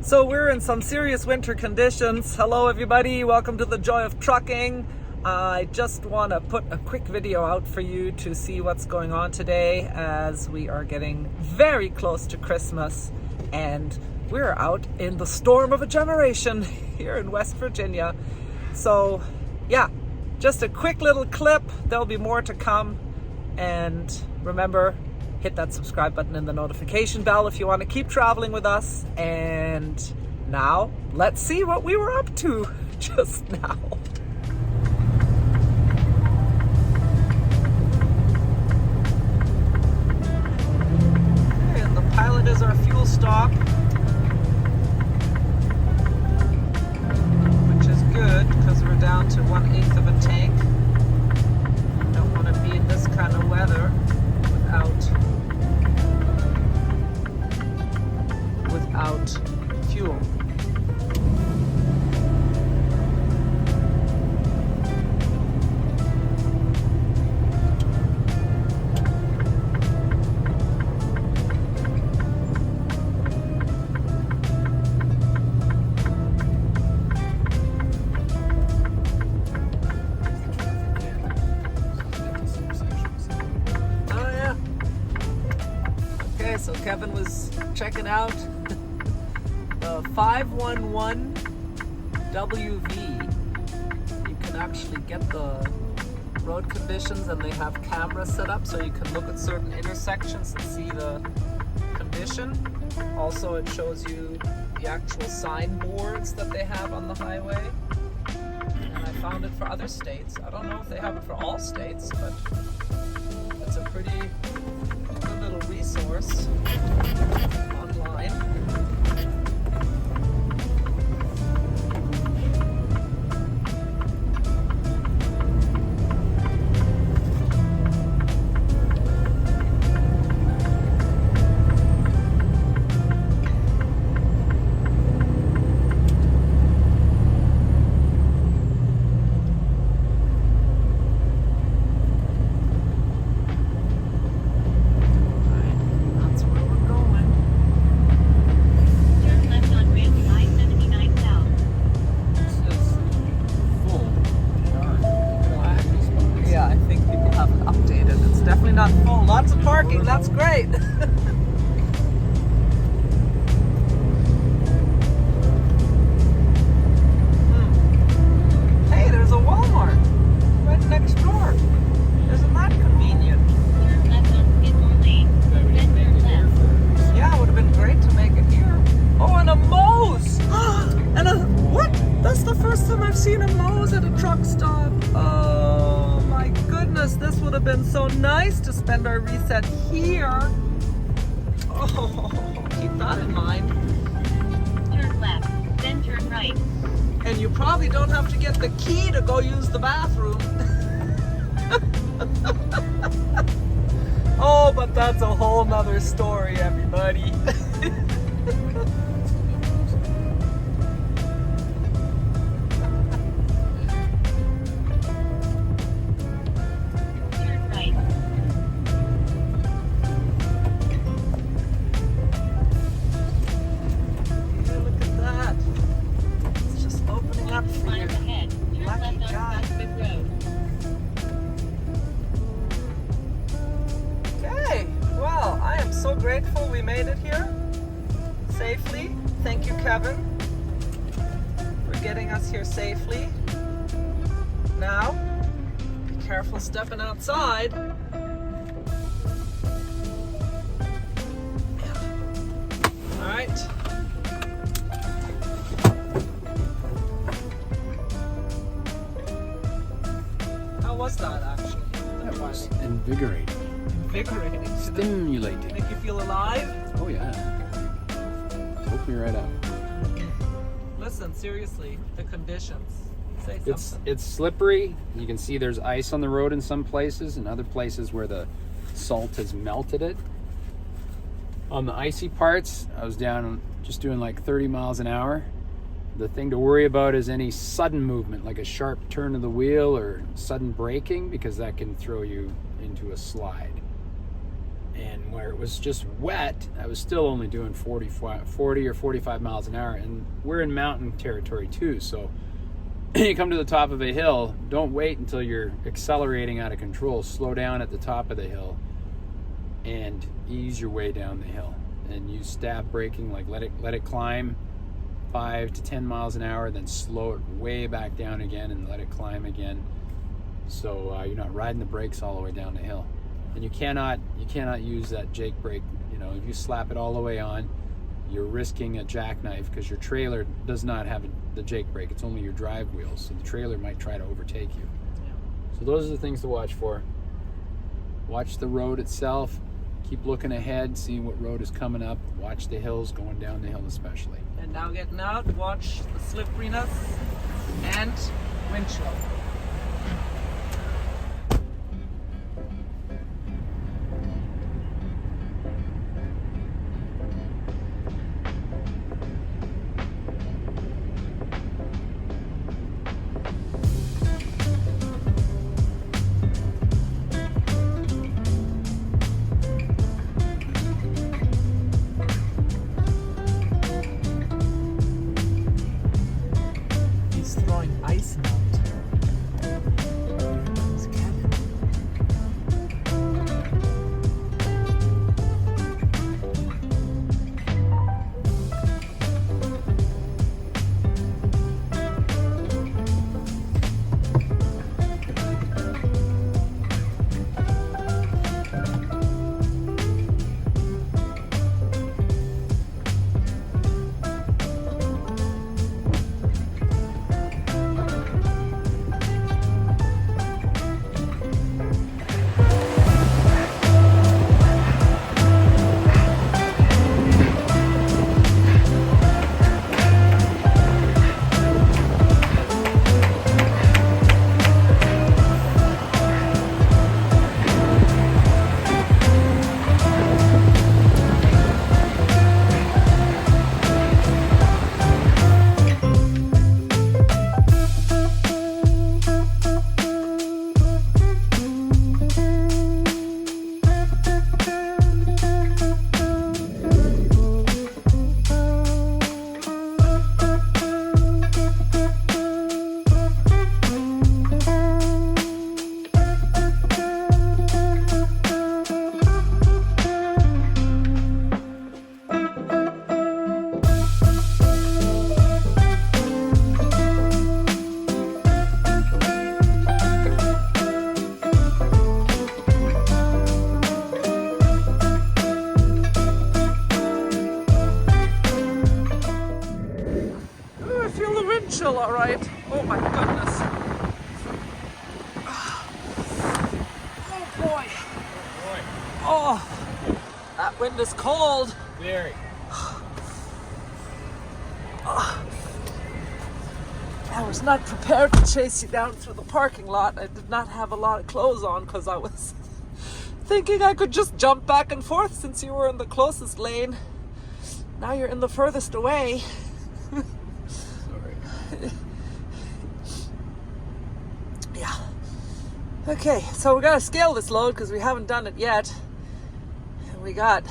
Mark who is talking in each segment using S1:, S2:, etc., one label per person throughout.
S1: So we're in some serious winter conditions. Hello everybody, welcome to the Joy of Trucking. I just want to put a quick video out for you to see what's going on today as we are getting very close to Christmas and we're out in the storm of a generation here in West Virginia. So yeah, just a quick little clip. There'll be more to come, and remember, hit that subscribe button and the notification bell if you want to keep traveling with us. And now let's see what we were up to just now. Okay, and the Pilot is our fuel stop, which is good because we're down to 1/8 of a tank. Don't want to be in this kind of weather without fuel. So Kevin was checking out the 511 WV. You can actually get the road conditions, and they have cameras set up so you can look at certain intersections and see the condition. Also, it shows you the actual signboards that they have on the highway. And I found it for other states. I don't know if they have it for all states, but it's a pretty good little resource online. Not full. Lots of parking. That's great. Hey, there's a Walmart right next door. Isn't that convenient? Yeah, it would have been great to make it here. Oh, and a Moe's. And a what? That's the first time I've seen a Moe's at a truck stop. Oh my goodness, this would have been so nice to spend our reset here. Oh, keep that in mind.
S2: Turn left, then turn right.
S1: And you probably don't have to get the key to go use the bathroom. Oh, but that's a whole nother story, everybody. So grateful we made it here safely. Thank you, Kevin, for getting us here safely. Now, be careful stepping outside. All right. How was that actually?
S3: That was invigorating.
S1: Invigorating.
S3: Stimulating.
S1: Make you feel alive?
S3: Oh yeah. Woke me right up.
S1: Listen, seriously, the conditions. Say something.
S3: It's slippery. You can see there's ice on the road in some places, and other places where the salt has melted it. On the icy parts, I was down just doing like 30 miles an hour. The thing to worry about is any sudden movement, like a sharp turn of the wheel or sudden braking, because that can throw you into a slide. And where it was just wet, I was still only doing 40 or 45 miles an hour. And we're in mountain territory too, so you come to the top of a hill, don't wait until you're accelerating out of control. Slow down at the top of the hill and ease your way down the hill. And use stab braking, like let it climb 5 to 10 miles an hour, then slow it way back down again and let it climb again. So you're not riding the brakes all the way down the hill. And you cannot use that jake brake. You know, if you slap it all the way on, you're risking a jackknife, because your trailer does not have the jake brake. It's only your drive wheels, so the trailer might try to overtake you. So those are the things to watch for. Watch the road itself. Keep looking ahead, seeing what road is coming up. Watch the hills going down the hill especially.
S1: And now getting out, watch the slipperiness and wind chill. Ice melt. It's Kevin. Chill, all right. Oh my goodness. Oh boy. Oh, that wind is cold.
S3: Very.
S1: I was not prepared to chase you down through the parking lot. I did not have a lot of clothes on because I was thinking I could just jump back and forth since you were in the closest lane. Now you're in the furthest away. Yeah. Okay, so we gotta scale this load because we haven't done it yet. And we got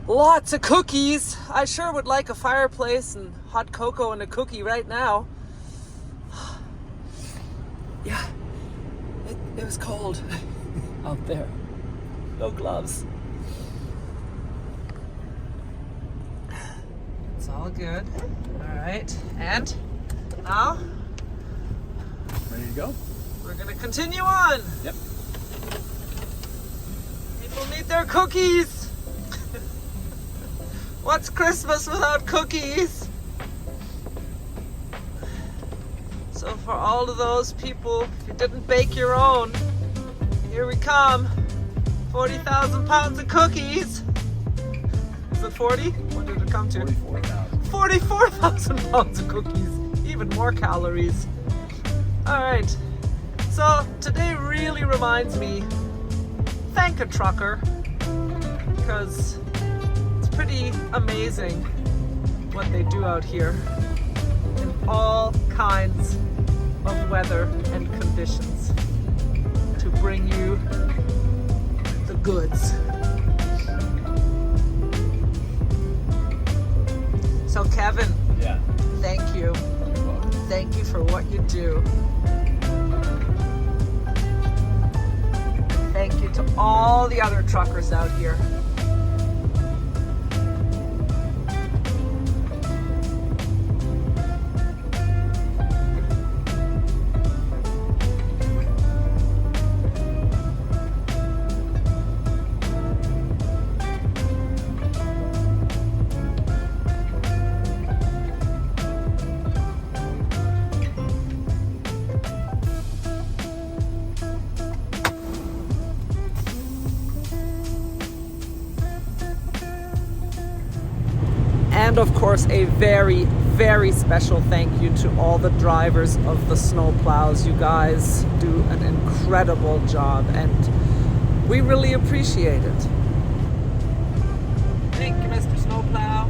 S1: lots of cookies. I sure would like a fireplace and hot cocoa and a cookie right now. Yeah, it was cold out there. No gloves. It's all good. All right, and now
S3: Ready to go?
S1: we're gonna continue on.
S3: Yep.
S1: People need their cookies. What's Christmas without cookies? So for all of those people, if you didn't bake your own, here we come. 40,000 pounds of cookies. Is it 40? What did it come to?
S3: 44,000.
S1: 44,000 pounds of cookies. Even more calories. All right. So today really reminds me, thank a trucker, because it's pretty amazing what they do out here in all kinds of weather and conditions to bring you the goods. So Kevin,
S3: Yeah.
S1: thank you. Thank you for what you do. Thank you to all the other truckers out here. And of course, a very, very special thank you to all the drivers of the snowplows. You guys do an incredible job, and we really appreciate it. Thank you, Mr. Snowplow.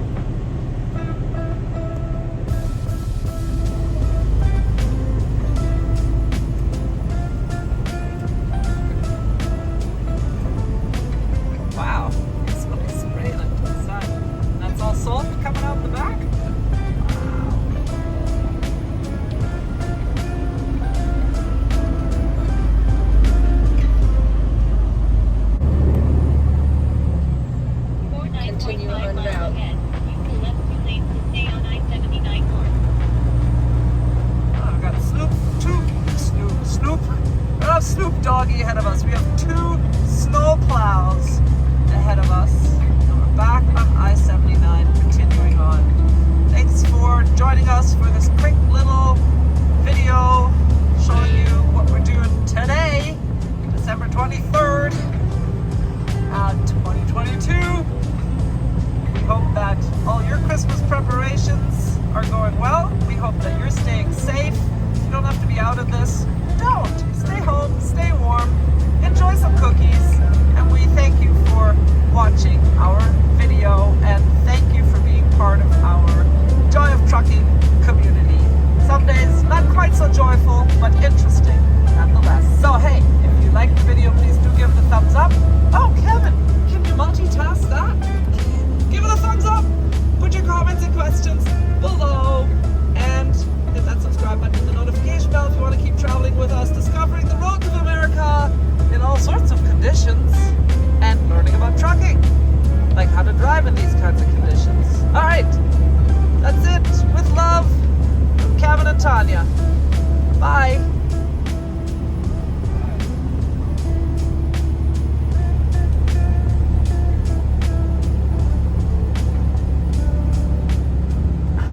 S1: Wow, it's really spraying it to the side. That's all salt coming out the back?
S2: Continue on route. Ahead. Use the left 2 lanes to stay on I-79 north.
S1: Oh, I've got Snoop Doggy ahead of us. We have 2 snow plows.